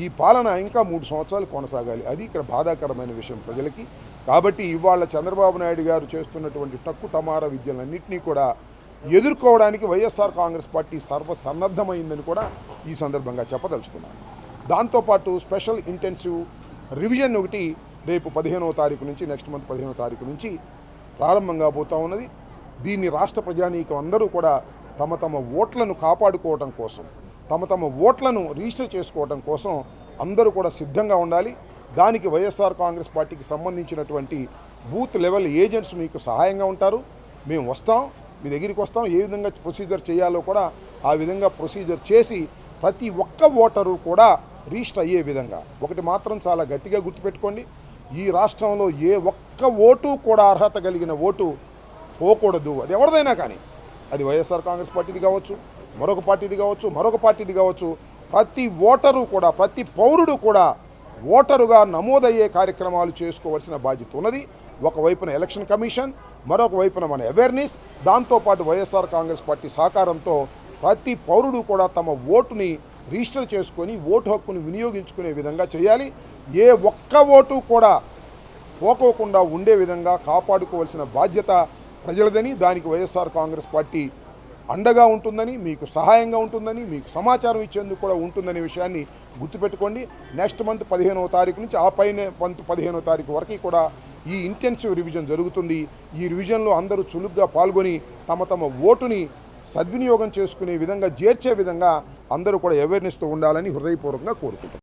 ఈ పాలన ఇంకా 3 సంవత్సరాలు కొనసాగాలి. అది ఇక్కడ బాధాకరమైన విషయం ప్రజలకి. కాబట్టి ఇవాళ చంద్రబాబు నాయుడు గారు చేస్తున్నటువంటి టక్కు టమారా విద్యలన్నింటినీ కూడా ఎదుర్కోవడానికి వైఎస్ఆర్ కాంగ్రెస్ పార్టీ సర్వసన్నద్ధమైందని కూడా ఈ సందర్భంగా చెప్పదలుచుకున్నాను. దాంతోపాటు స్పెషల్ ఇంటెన్సివ్ రివిజన్ ఒకటి రేపు 15వ తారీఖు నుంచి నెక్స్ట్ మంత్ 15వ తారీఖు నుంచి ప్రారంభంగా పోతూ ఉన్నది. దీన్ని రాష్ట్ర ప్రజానీకం అందరూ కూడా తమ తమ ఓట్లను కాపాడుకోవడం కోసం, తమ ఓట్లను రిజిస్టర్ చేసుకోవడం కోసం అందరూ కూడా సిద్ధంగా ఉండాలి. దానికి వైఎస్ఆర్ కాంగ్రెస్ పార్టీకి సంబంధించినటువంటి బూత్ లెవెల్ ఏజెంట్స్ మీకు సహాయంగా ఉంటారు. మేము వస్తాం, మీ దగ్గరికి వస్తాం. ఏ విధంగా ప్రొసీజర్ చేయాలో కూడా ఆ విధంగా ప్రొసీజర్ చేసి ప్రతి ఒక్క ఓటరు కూడా రిజిస్టర్ అయ్యే విధంగా. ఒకటి మాత్రం చాలా గట్టిగా గుర్తుపెట్టుకోండి, ఈ రాష్ట్రంలో ఏ ఒక్క ఓటు కూడా అర్హత కలిగిన ఓటు పోకూడదు. అది ఎవరిదైనా కానీ, అది వైఎస్ఆర్ కాంగ్రెస్ పార్టీది కావచ్చు, మరొక పార్టీది కావచ్చు, మరొక పార్టీది కావచ్చు. ప్రతి ఓటరు కూడా, ప్రతి పౌరుడు కూడా ఓటరుగా నమోదయ్యే కార్యక్రమాలు చేసుకోవాల్సిన బాధ్యత ఉన్నది. ఒకవైపున ఎలక్షన్ కమిషన్, మరొక వైపున మన అవేర్నెస్, దాంతోపాటు వైఎస్ఆర్ కాంగ్రెస్ పార్టీ సహకారంతో ప్రతి పౌరుడు కూడా తమ ఓటుని రిజిస్టర్ చేసుకొని ఓటు హక్కును వినియోగించుకునే విధంగా చేయాలి. ఏ ఒక్క ఓటు కూడా పోకోకుండా ఉండే విధంగా కాపాడుకోవాల్సిన బాధ్యత ప్రజలదని, దానికి వైఎస్ఆర్ కాంగ్రెస్ పార్టీ అండగా ఉంటుందని, మీకు సహాయంగా ఉంటుందని, మీకు సమాచారం ఇచ్చేందుకు కూడా ఉంటుందనే విషయాన్ని గుర్తుపెట్టుకోండి. నెక్స్ట్ మంత్ 15వ తారీఖు నుంచి ఆ పైన మంత్ 15వ తారీఖు వరకు కూడా ఈ ఇంటెన్సివ్ రివిజన్ జరుగుతుంది. ఈ రివిజన్లో అందరూ చురుగ్గా పాల్గొని తమ ఓటుని సద్వినియోగం చేసుకునే విధంగా, చేర్చే విధంగా అందరూ కూడా అవేర్నెస్తో ఉండాలని హృదయపూర్వకంగా కోరుకుంటున్నాను.